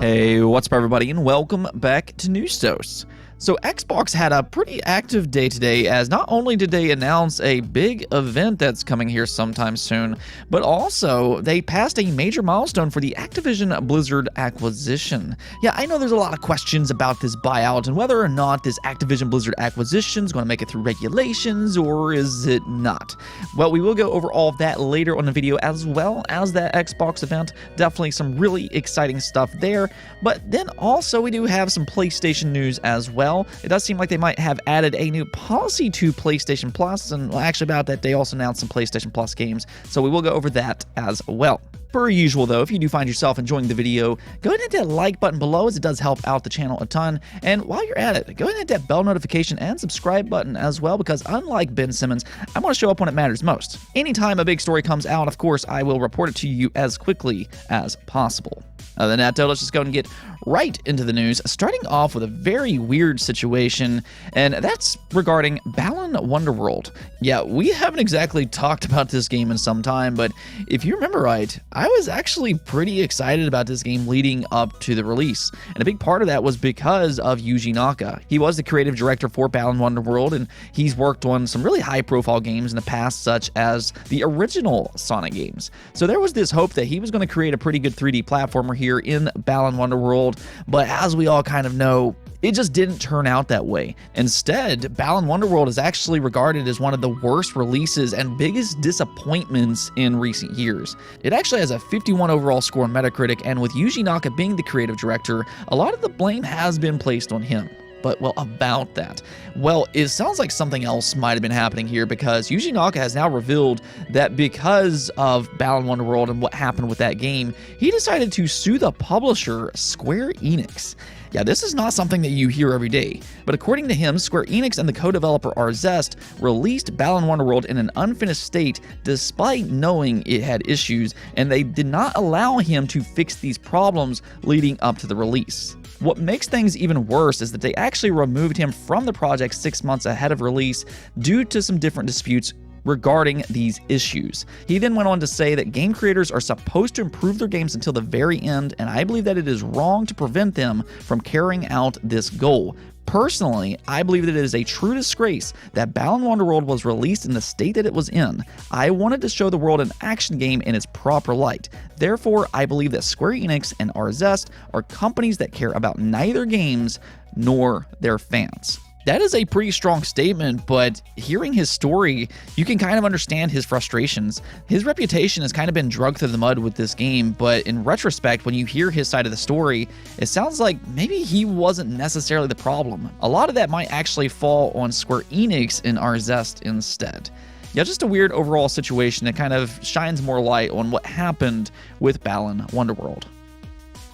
Hey, what's up everybody, and welcome back to News Toast. So Xbox had a pretty active day today, as not only did they announce a big event that's coming here sometime soon, but also they passed a major milestone for the Activision Blizzard acquisition. Yeah, I know there's a lot of questions about this buyout and whether or not this Activision Blizzard acquisition is going to make it through regulations, or is it not? Well, we will go over all of that later on the video, as well as that Xbox event. Definitely some really exciting stuff there, but then also we do have some PlayStation news as well. It does seem like they might have added a new policy to PlayStation Plus, and actually about that, they also announced some PlayStation Plus games, so we will go over that as well. Per usual though, if you do find yourself enjoying the video, go ahead and hit that like button below, as it does help out the channel a ton, and while you're at it, go ahead and hit that bell notification and subscribe button as well, because unlike Ben Simmons, I want to show up when it matters most. Anytime a big story comes out, of course, I will report it to you as quickly as possible. Other than that, though, let's just go and get right into the news, starting off with a very weird situation, and that's regarding Balan Wonderworld. Yeah, we haven't exactly talked about this game in some time, but if you remember right, I was actually pretty excited about this game leading up to the release, and a big part of that was because of Yuji Naka. He was the creative director for Balan Wonderworld, and he's worked on some really high-profile games in the past, such as the original Sonic games. So there was this hope that he was going to create a pretty good 3D platformer here in Balan Wonderworld, but as we all kind of know, it just didn't turn out that way. Instead, Balan Wonderworld is actually regarded as one of the worst releases and biggest disappointments in recent years. It actually has a 51 overall score on Metacritic, and with Yuji Naka being the creative director, a lot of the blame has been placed on him. But, well, about that. Well, it sounds like something else might have been happening here, because Yuji Naka has now revealed that because of Balan Wonderworld and what happened with that game, he decided to sue the publisher, Square Enix. Yeah, this is not something that you hear every day, but according to him, Square Enix and the co-developer Arzest released Balan Wonderworld in an unfinished state despite knowing it had issues, and they did not allow him to fix these problems leading up to the release. What makes things even worse is that they actually removed him from the project 6 months ahead of release due to some different disputes regarding these issues. He then went on to say that game creators are supposed to improve their games until the very end, and I believe that it is wrong to prevent them from carrying out this goal. Personally, I believe that it is a true disgrace that Balan Wonderworld was released in the state that it was in. I wanted to show the world an action game in its proper light. Therefore, I believe that Square Enix and Arzest are companies that care about neither games nor their fans. That is a pretty strong statement, but hearing his story, you can kind of understand his frustrations. His reputation has kind of been dragged through the mud with this game, but in retrospect, when you hear his side of the story, it sounds like maybe he wasn't necessarily the problem. A lot of that might actually fall on Square Enix and Arzest instead. Yeah, just a weird overall situation that kind of shines more light on what happened with Balan Wonderworld.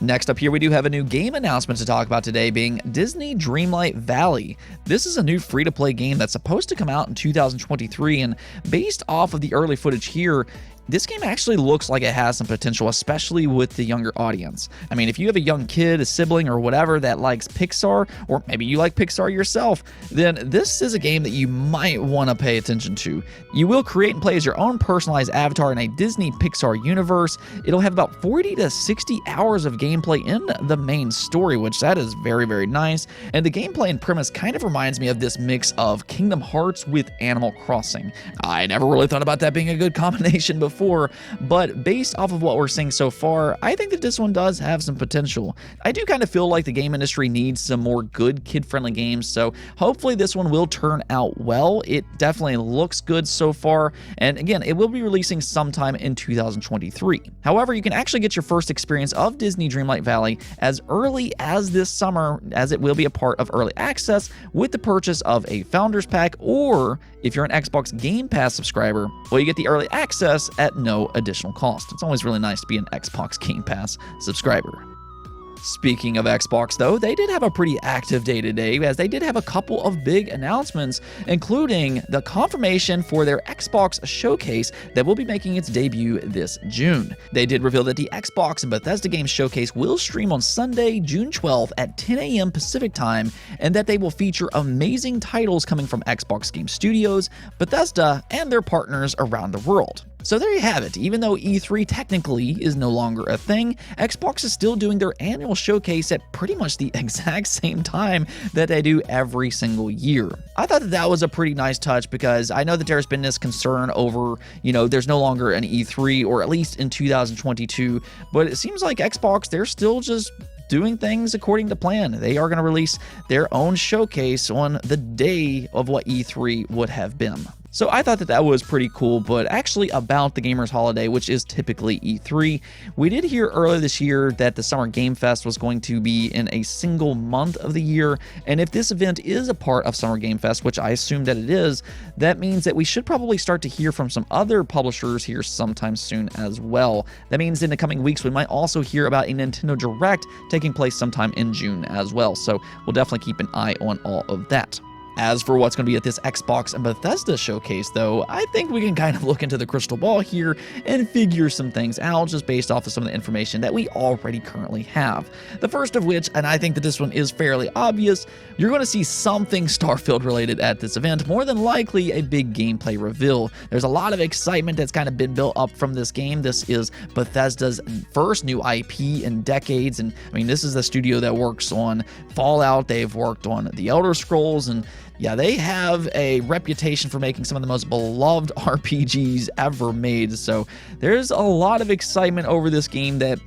Next up here, we do have a new game announcement to talk about today, being Disney Dreamlight Valley. This is a new free-to-play game that's supposed to come out in 2023, and based off of the early footage here, this game actually looks like it has some potential, especially with the younger audience. I mean, if you have a young kid, a sibling, or whatever that likes Pixar, or maybe you like Pixar yourself, then this is a game that you might want to pay attention to. You will create and play as your own personalized avatar in a Disney Pixar universe. It'll have about 40 to 60 hours of gameplay in the main story, which that is very, very nice. And the gameplay and premise kind of reminds me of this mix of Kingdom Hearts with Animal Crossing. I never really thought about that being a good combination before, but based off of what we're seeing so far, I think that this one does have some potential. I do kind of feel like the game industry needs some more good kid-friendly games, so hopefully this one will turn out well. It definitely looks good so far, and again, it will be releasing sometime in 2023. However, you can actually get your first experience of Disney Dreamlight Valley as early as this summer, as it will be a part of early access with the purchase of a Founders Pack, or if you're an Xbox Game Pass subscriber, well, you get the early access at no additional cost. It's always really nice to be an Xbox Game Pass subscriber. Speaking of Xbox, though, they did have a pretty active day today, as they did have a couple of big announcements, including the confirmation for their Xbox Showcase that will be making its debut this June. They did reveal that the Xbox and Bethesda Games Showcase will stream on Sunday, June 12th at 10 a.m. Pacific Time, and that they will feature amazing titles coming from Xbox Game Studios, Bethesda, and their partners around the world. So there you have it. Even though E3 technically is no longer a thing, Xbox is still doing their annual showcase at pretty much the exact same time that they do every single year. I thought that was a pretty nice touch because I know that there's been this concern over, there's no longer an E3, or at least in 2022, but it seems like Xbox, they're still just doing things according to plan. They are going to release their own showcase on the day of what E3 would have been. So I thought that was pretty cool, but actually about the Gamers Holiday, which is typically E3, we did hear earlier this year that the Summer Game Fest was going to be in a single month of the year, and if this event is a part of Summer Game Fest, which I assume that it is, that means that we should probably start to hear from some other publishers here sometime soon as well. That means in the coming weeks, we might also hear about a Nintendo Direct taking place sometime in June as well, so we'll definitely keep an eye on all of that. As for what's going to be at this Xbox and Bethesda showcase, though, I think we can kind of look into the crystal ball here and figure some things out just based off of some of the information that we already currently have. The first of which, and I think that this one is fairly obvious, you're going to see something Starfield related at this event, more than likely a big gameplay reveal. There's a lot of excitement that's kind of been built up from this game. This is Bethesda's first new IP in decades, and I mean, this is the studio that works on Fallout, they've worked on The Elder Scrolls, and yeah, they have a reputation for making some of the most beloved RPGs ever made, so there's a lot of excitement over this game that,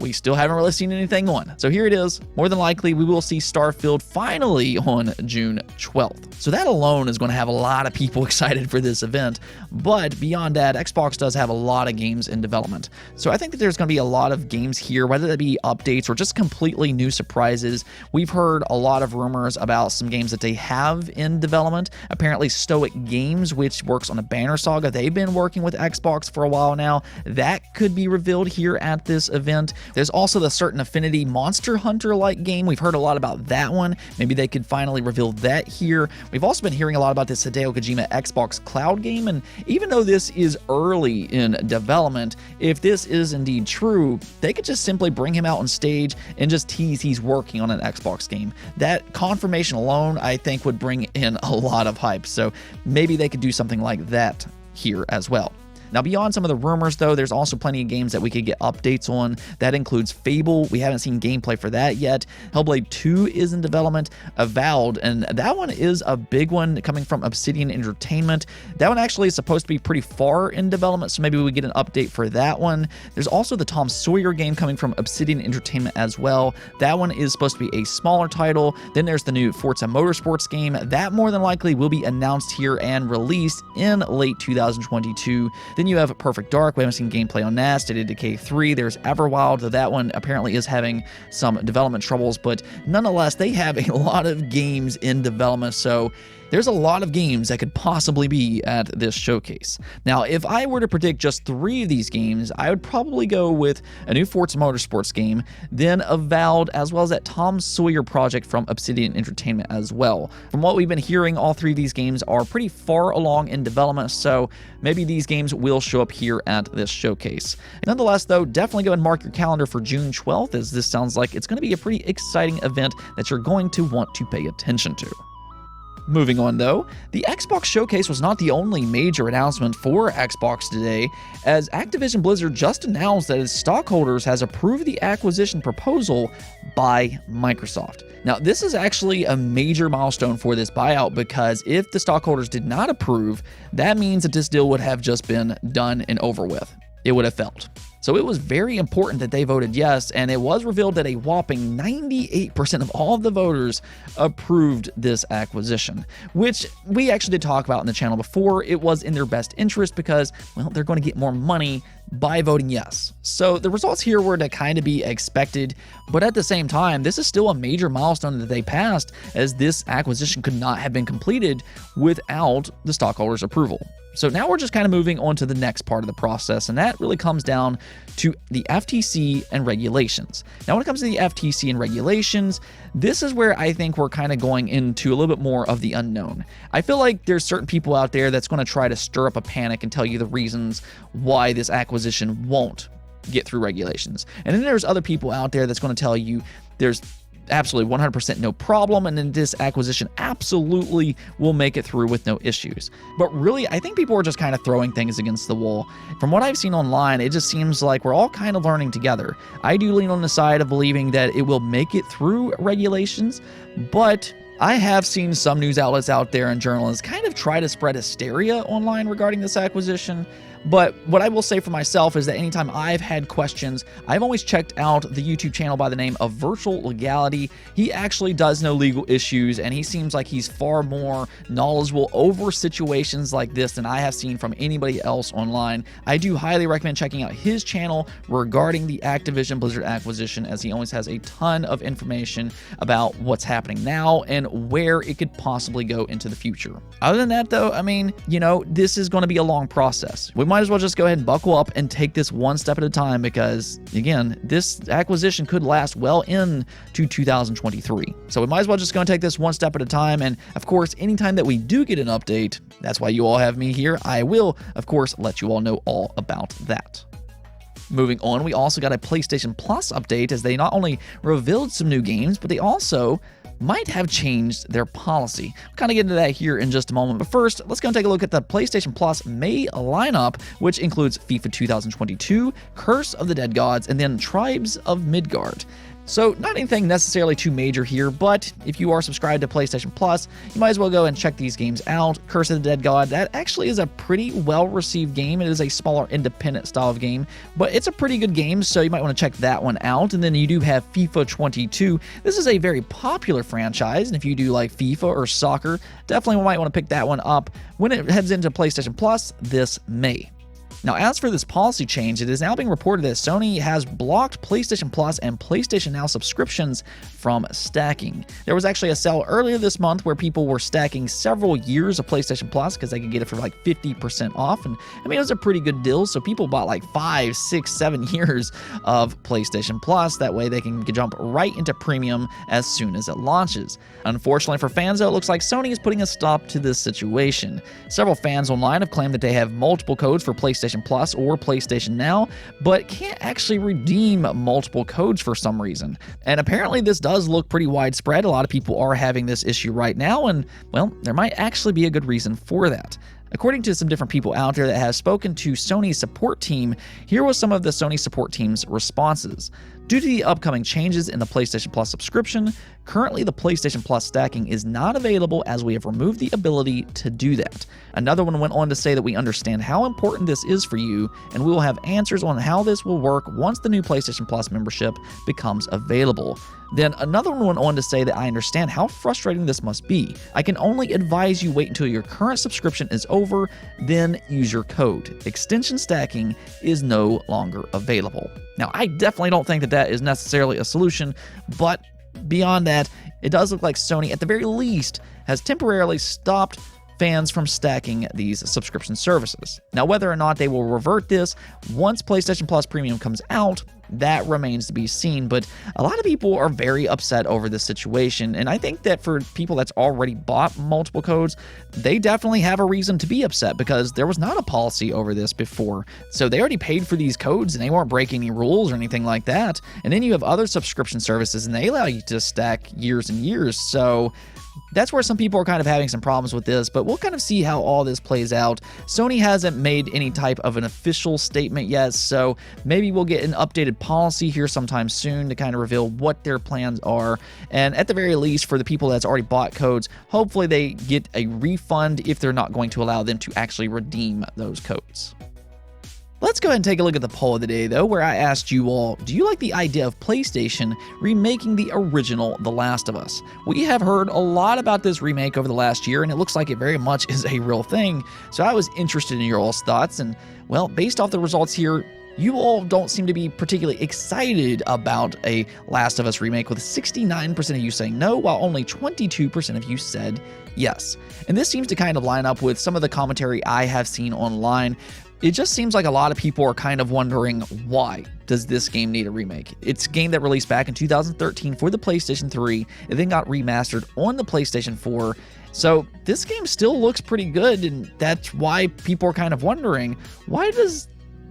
we still haven't really seen anything on. So here it is. More than likely, we will see Starfield finally on June 12th. So that alone is going to have a lot of people excited for this event. But beyond that, Xbox does have a lot of games in development. So I think that there's going to be a lot of games here, whether that be updates or just completely new surprises. We've heard a lot of rumors about some games that they have in development. Apparently Stoic Games, which works on the Banner Saga, they've been working with Xbox for a while now. That could be revealed here at this event. There's also the Certain Affinity Monster Hunter-like game. We've heard a lot about that one. Maybe they could finally reveal that here. We've also been hearing a lot about this Hideo Kojima Xbox Cloud game, and even though this is early in development, if this is indeed true, they could just simply bring him out on stage and just tease he's working on an Xbox game. That confirmation alone, I think, would bring in a lot of hype, so maybe they could do something like that here as well. Now, beyond some of the rumors, though, there's also plenty of games that we could get updates on. That includes Fable. We haven't seen gameplay for that yet. Hellblade 2 is in development. Avowed, and that one is a big one coming from Obsidian Entertainment. That one actually is supposed to be pretty far in development, so maybe we get an update for that one. There's also the Tom Sawyer game coming from Obsidian Entertainment as well. That one is supposed to be a smaller title. Then there's the new Forza Motorsports game. That more than likely will be announced here and released in late 2022. Then you have Perfect Dark. We haven't seen gameplay on that. State of Decay 3. There's Everwild. That one apparently is having some development troubles, but nonetheless, they have a lot of games in development, so there's a lot of games that could possibly be at this showcase. Now, if I were to predict just 3 of these games, I would probably go with a new Forza Motorsports game, then Avowed, as well as that Tom Sawyer project from Obsidian Entertainment as well. From what we've been hearing, all 3 of these games are pretty far along in development, so maybe these games will show up here at this showcase. Nonetheless, though, definitely go and mark your calendar for June 12th, as this sounds like it's going to be a pretty exciting event that you're going to want to pay attention to. Moving on, though, the Xbox Showcase was not the only major announcement for Xbox today, as Activision Blizzard just announced that its stockholders has approved the acquisition proposal by Microsoft. Now, this is actually a major milestone for this buyout, because if the stockholders did not approve, that means that this deal would have just been done and over with. It would have failed. So it was very important that they voted yes, and it was revealed that a whopping 98% of all of the voters approved this acquisition, which we actually did talk about in the channel before. It was in their best interest because, well, they're going to get more money by voting yes. So the results here were to kind of be expected, but at the same time, this is still a major milestone that they passed, as this acquisition could not have been completed without the stockholders' approval. So now we're just kind of moving on to the next part of the process, and that really comes down to the FTC and regulations. Now, when it comes to the FTC and regulations, this is where I think we're kind of going into a little bit more of the unknown. I feel like there's certain people out there that's going to try to stir up a panic and tell you the reasons why this acquisition won't get through regulations. And then there's other people out there that's going to tell you there's absolutely 100% no problem, and then this acquisition absolutely will make it through with no issues. But really, I think people are just kind of throwing things against the wall. From what I've seen online, it just seems like we're all kind of learning together. I do lean on the side of believing that it will make it through regulations, but I have seen some news outlets out there and journalists kind of try to spread hysteria online regarding this acquisition. But what I will say for myself is that anytime I've had questions, I've always checked out the YouTube channel by the name of Virtual Legality. He actually does know legal issues, and he seems like he's far more knowledgeable over situations like this than I have seen from anybody else online. I do highly recommend checking out his channel regarding the Activision Blizzard acquisition, as he always has a ton of information about what's happening now and where it could possibly go into the future. Other than that, though, I mean, you know, this is going to be a long process. We might as well just go ahead and buckle up and take this one step at a time, because again, this acquisition could last well into 2023. So we might as well just go and take this one step at a time. And of course, anytime that we do get an update, that's why you all have me here, I will, of course, let you all know all about that. Moving on, we also got a PlayStation Plus update, as they not only revealed some new games, but they also might have changed their policy. We'll kind of get into that here in just a moment, but first, let's go and take a look at the PlayStation Plus May lineup, which includes FIFA 2022, Curse of the Dead Gods, and then Tribes of Midgard. So not anything necessarily too major here, but if you are subscribed to PlayStation Plus, you might as well go and check these games out. Curse of the Dead God, that actually is a pretty well-received game. It is a smaller independent style of game, but it's a pretty good game, so you might want to check that one out. And then you do have FIFA 22. This is a very popular franchise, and if you do like FIFA or soccer, definitely might want to pick that one up when it heads into PlayStation Plus this May. Now, as for this policy change, it is now being reported that Sony has blocked PlayStation Plus and PlayStation Now subscriptions from stacking. There was actually a sale earlier this month where people were stacking several years of PlayStation Plus because they could get it for like 50% off. And I mean, it was a pretty good deal. So people bought like 5, 6, 7 years of PlayStation Plus. That way they can jump right into premium as soon as it launches. Unfortunately for fans, though, it looks like Sony is putting a stop to this situation. Several fans online have claimed that they have multiple codes for PlayStation Plus or PlayStation Now, but can't actually redeem multiple codes for some reason. And apparently this does look pretty widespread. A lot of people are having this issue right now, and well, there might actually be a good reason for that. According to some different people out there that have spoken to Sony's support team, here was some of the Sony support team's responses. Due to the upcoming changes in the PlayStation Plus subscription, currently the PlayStation Plus stacking is not available as we have removed the ability to do that. Another one went on to say that we understand how important this is for you, and we will have answers on how this will work once the new PlayStation Plus membership becomes available. Then another one went on to say that I understand how frustrating this must be. I can only advise you wait until your current subscription is over, then use your code. Extension stacking is no longer available. Now, I definitely don't think that that is necessarily a solution, but beyond that, it does look like Sony, at the very least, has temporarily stopped fans from stacking these subscription services. Now, whether or not they will revert this once PlayStation Plus Premium comes out, that remains to be seen, but a lot of people are very upset over this situation, and I think that for people that's already bought multiple codes, they definitely have a reason to be upset because there was not a policy over this before. So they already paid for these codes and they weren't breaking any rules or anything like that. And then you have other subscription services and they allow you to stack years and years. So that's where some people are kind of having some problems with this, but we'll kind of see how all this plays out. Sony hasn't made any type of an official statement yet, so maybe we'll get an updated policy here sometime soon to kind of reveal what their plans are. And at the very least, for the people that's already bought codes, hopefully they get a refund if they're not going to allow them to actually redeem those codes. Let's go ahead and take a look at the poll of the day, though, where I asked you all, do you like the idea of PlayStation remaking the original The Last of Us? We have heard a lot about this remake over the last year, and it looks like it very much is a real thing. So I was interested in your all's thoughts, and, well, based off the results here, you all don't seem to be particularly excited about a Last of Us remake, with 69% of you saying no, while only 22% of you said yes. And this seems to kind of line up with some of the commentary I have seen online. It just seems like a lot of people are kind of wondering, why does this game need a remake? It's a game that released back in 2013 for the PlayStation 3. It then got remastered on the PlayStation 4. So this game still looks pretty good, and that's why people are kind of wondering, why does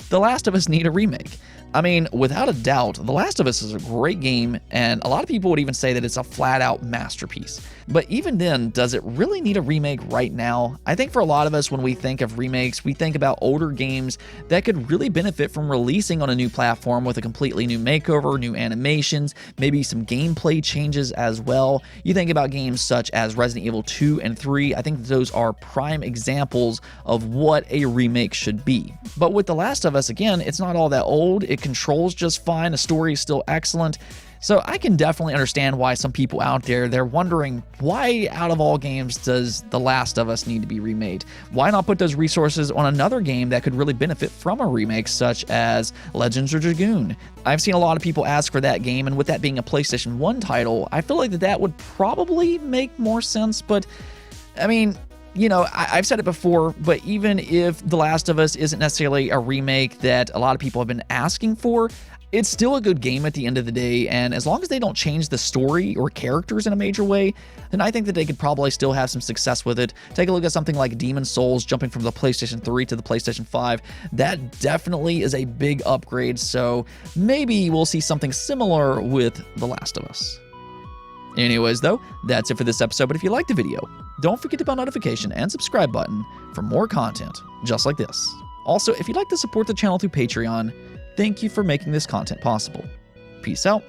The Last of Us need a remake? I mean, without a doubt, The Last of Us is a great game, and a lot of people would even say that it's a flat-out masterpiece. But even then, does it really need a remake right now? I think for a lot of us, when we think of remakes, we think about older games that could really benefit from releasing on a new platform with a completely new makeover, new animations, maybe some gameplay changes as well. You think about games such as Resident Evil 2 and 3, I think those are prime examples of what a remake should be. But with The Last of Us, again, it's not all that old. It controls just fine. The story is still excellent. So I can definitely understand why some people out there, they're wondering, why out of all games does The Last of Us need to be remade? Why not put those resources on another game that could really benefit from a remake, such as Legends of Dragoon? I've seen a lot of people ask for that game, and with that being a PlayStation 1 title, I feel like that would probably make more sense, but I mean, you know, I've said it before, but even if The Last of Us isn't necessarily a remake that a lot of people have been asking for, it's still a good game at the end of the day, and as long as they don't change the story or characters in a major way, then I think that they could probably still have some success with it. Take a look at something like Demon's Souls jumping from the PlayStation 3 to the PlayStation 5. That definitely is a big upgrade, so maybe we'll see something similar with The Last of Us. Anyways, though, that's it for this episode, but if you liked the video, don't forget to bell notification and subscribe button for more content just like this. Also, if you'd like to support the channel through Patreon, thank you for making this content possible. Peace out.